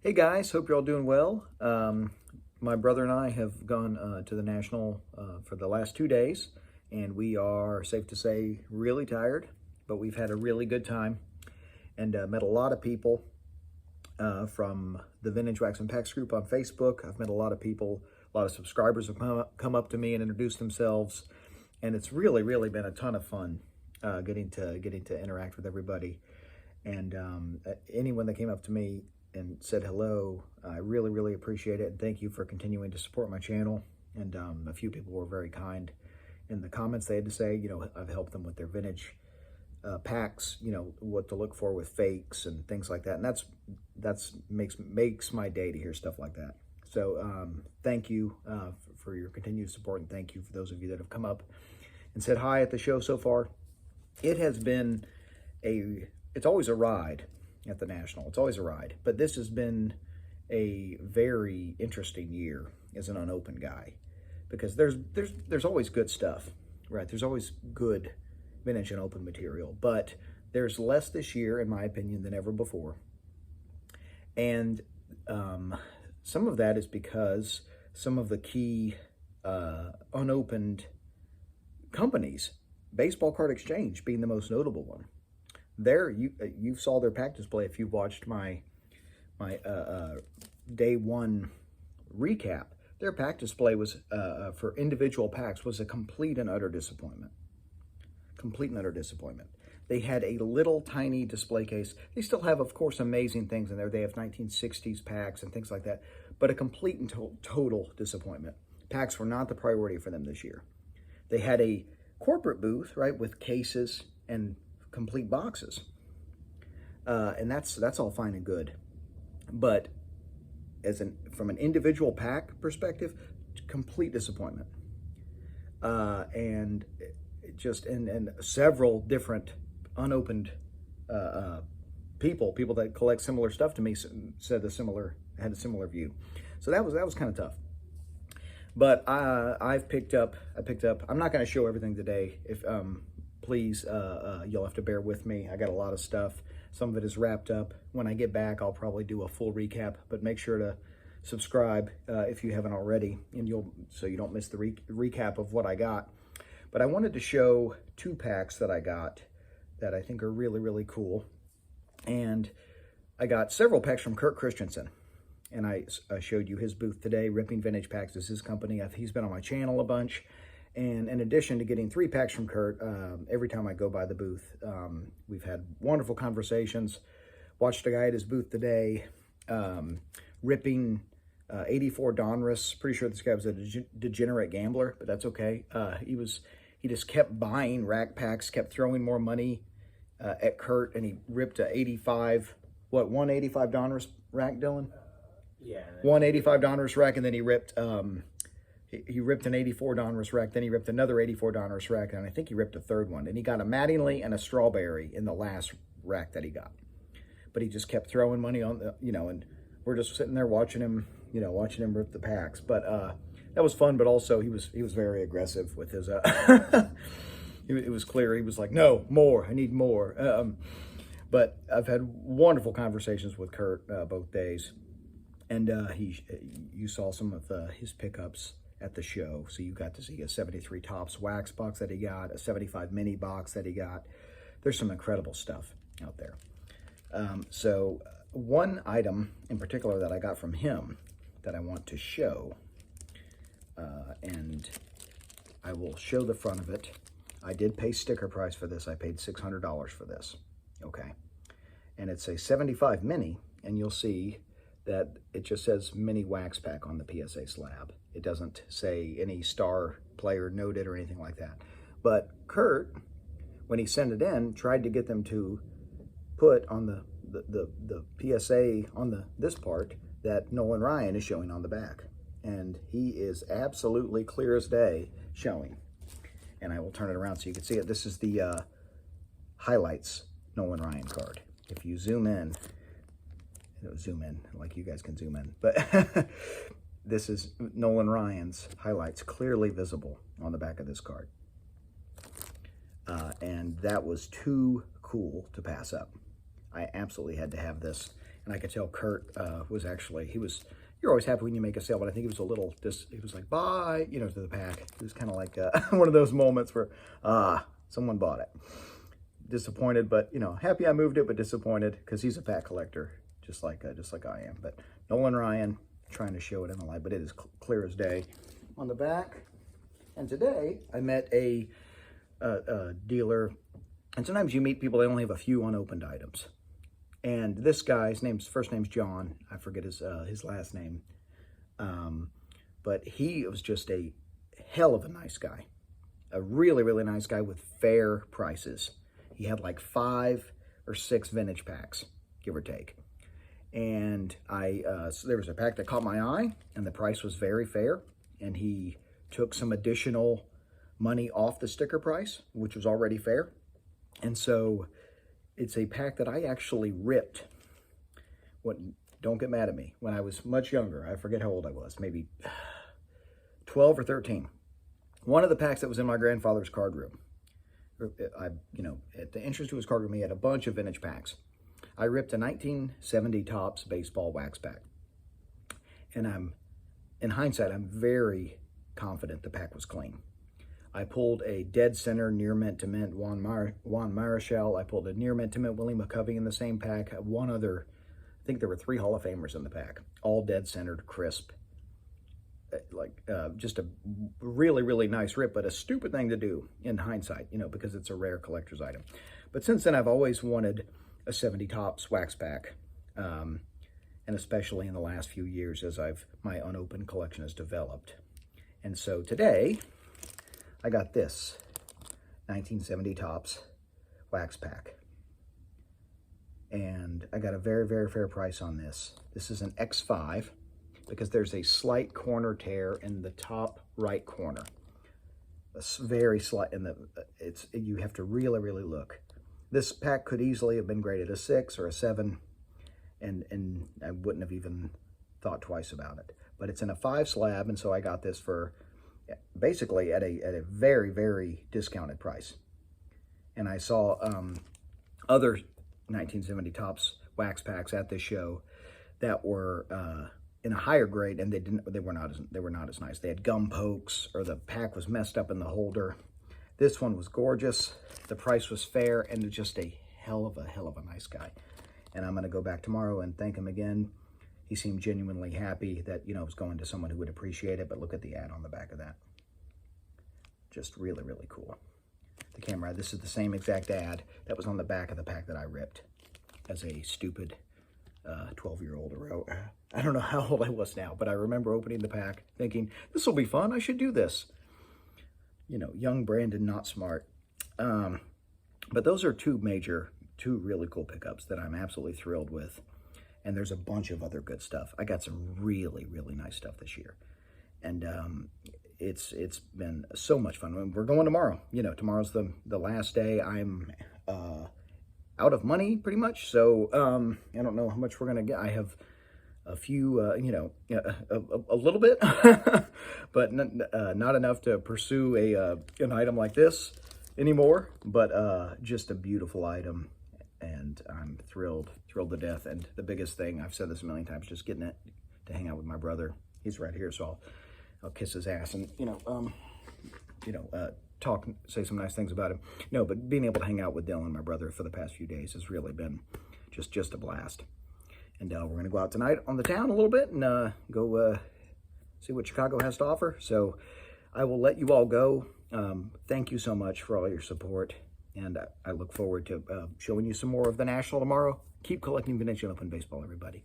Hey guys, hope you're all doing well. My brother and I have gone to the National for the last 2 days, and we are, safe to say, really tired, but we've had a really good time and met a lot of people from the Vintage Wax and Packs group on Facebook. I've met a lot of people, a lot of subscribers have come up to me and introduced themselves, and it's really been a ton of fun getting to interact with everybody. And anyone that came up to me and said hello, I really appreciate it, and thank you for continuing to support my channel. And a few people were very kind in the comments. They had to say, I've helped them with their vintage packs, what to look for with fakes and things like that, and that's makes my day to hear stuff like that. So thank you for your continued support, and thank you for those of you that have come up and said hi at the show so far. It has been it's always a ride at the National. It's always a ride, but this has been a very interesting year as an unopened guy, because there's always good stuff, right? There's always good vintage and open material, but there's less this year, in my opinion, than ever before. And some of that is because some of the key unopened companies, Baseball Card Exchange being the most notable one. There, you saw their pack display if you watched my day one recap. Their pack display was for individual packs was a complete and utter disappointment. Complete and utter disappointment. They had a little tiny display case. They still have, of course, amazing things in there. They have 1960s packs and things like that, but a complete and total disappointment. Packs were not the priority for them this year. They had a corporate booth, right, with cases and complete boxes, and that's all fine and good, but from an individual pack perspective, complete disappointment. And several different unopened people that collect similar stuff to me had a similar view. So that was kind of tough. But I picked up. I'm not going to show everything today. Please, you'll have to bear with me. I got a lot of stuff. Some of it is wrapped up. When I get back, I'll probably do a full recap, but make sure to subscribe if you haven't already, and so you don't miss the recap of what I got. But I wanted to show 2 packs that I got that I think are really cool. And I got several packs from Kurt Christensen, and I showed you his booth today. Ripping Vintage Packs is his company. He's been on my channel a bunch. And in addition to getting 3 packs from Kurt, every time I go by the booth, we've had wonderful conversations. Watched a guy at his booth today, ripping 84 Donruss. Pretty sure this guy was a degenerate gambler, but that's okay. He just kept buying rack packs, kept throwing more money at Kurt, and he ripped a 185 Donruss rack, Dylan? Yeah. 185 Donruss rack, and then he ripped... He ripped an 84 Donruss rack, then he ripped another 84 Donruss rack, and I think he ripped a third one. And he got a Mattingly and a Strawberry in the last rack that he got. But he just kept throwing money on the, and we're just sitting there watching him, watching him rip the packs. But that was fun, but also he was very aggressive with his, it was clear he was like, no, more, I need more. But I've had wonderful conversations with Kurt both days. And you saw some of his pickups at the show. So you got to see a 73 Topps wax box that he got, a 75 mini box that he got. There's some incredible stuff out there. So one item in particular that I got from him that I want to show, and I will show the front of it. I did pay sticker price for this. I paid $600 for this, okay? And it's a 75 mini, and you'll see that it just says mini wax pack on the PSA slab. It doesn't say any star player noted or anything like that. But Kurt, when he sent it in, tried to get them to put on the PSA on this part that Nolan Ryan is showing on the back. And he is absolutely clear as day showing. And I will turn it around so you can see it. This is the highlights Nolan Ryan card. If you zoom in, like you guys can zoom in, but this is Nolan Ryan's highlights, clearly visible on the back of this card. And that was too cool to pass up. I absolutely had to have this. And I could tell Kurt was actually, you're always happy when you make a sale, but I think he was a little, he was like, bye, to the pack. It was kind of like one of those moments where, someone bought it. Disappointed, but, happy I moved it, but disappointed because he's a pack collector, just like I am. But Nolan Ryan, trying to show it in the light, but it is clear as day on the back. And today I met a dealer, and sometimes you meet people, they only have a few unopened items. And this guy's first name's John. I forget his last name. But he was just a hell of a nice guy. A really, really nice guy with fair prices. He had like 5 or 6 vintage packs, give or take. And so there was a pack that caught my eye, and the price was very fair. And he took some additional money off the sticker price, which was already fair. And so it's a pack that I actually ripped. Don't get mad at me. When I was much younger, I forget how old I was, maybe 12 or 13. One of the packs that was in my grandfather's card room, at the entrance to his card room, he had a bunch of vintage packs. I ripped a 1970 Topps baseball wax pack. And in hindsight, I'm very confident the pack was clean. I pulled a dead center near mint to mint Juan Marichal. I pulled a near mint to mint Willie McCovey in the same pack. One other, I think there were 3 Hall of Famers in the pack, all dead centered, crisp. Just a really, really nice rip, but a stupid thing to do in hindsight, because it's a rare collector's item. But since then, I've always wanted a 70 Topps wax pack, and especially in the last few years as my unopened collection has developed. And so today, I got this 1970 Topps wax pack. And I got a very, very fair price on this. This is an X5 because there's a slight corner tear in the top right corner. A very slight, you have to really, really look. This pack could easily have been graded a 6 or a 7, and I wouldn't have even thought twice about it. But it's in a 5 slab, and so I got this for basically at a very, very discounted price. And I saw other 1970 Topps wax packs at this show that were in a higher grade, and they were not as nice. They had gum pokes, or the pack was messed up in the holder. This one was gorgeous. The price was fair, and just a hell of a nice guy. And I'm going to go back tomorrow and thank him again. He seemed genuinely happy that, it was going to someone who would appreciate it, but look at the ad on the back of that. Just really, really cool. The camera, this is the same exact ad that was on the back of the pack that I ripped as a stupid 12-year-old. I don't know how old I was now, but I remember opening the pack thinking, this will be fun, I should do this. Young Brandon, not smart. But those are two really cool pickups that I'm absolutely thrilled with. And there's a bunch of other good stuff. I got some really, really nice stuff this year. And it's been so much fun. We're going tomorrow. Tomorrow's the last day. I'm out of money pretty much. So I don't know how much we're going to get. I have a few, a little bit, but not enough to pursue an item like this anymore. But just a beautiful item. And I'm thrilled to death. And the biggest thing, I've said this a million times, just getting it to hang out with my brother. He's right here, so I'll kiss his ass and, say some nice things about him. No, but being able to hang out with Dylan, my brother, for the past few days has really been just a blast. And we're going to go out tonight on the town a little bit and go see what Chicago has to offer. So I will let you all go. Thank you so much for all your support. And I look forward to showing you some more of the National tomorrow. Keep collecting vintage and open baseball, everybody.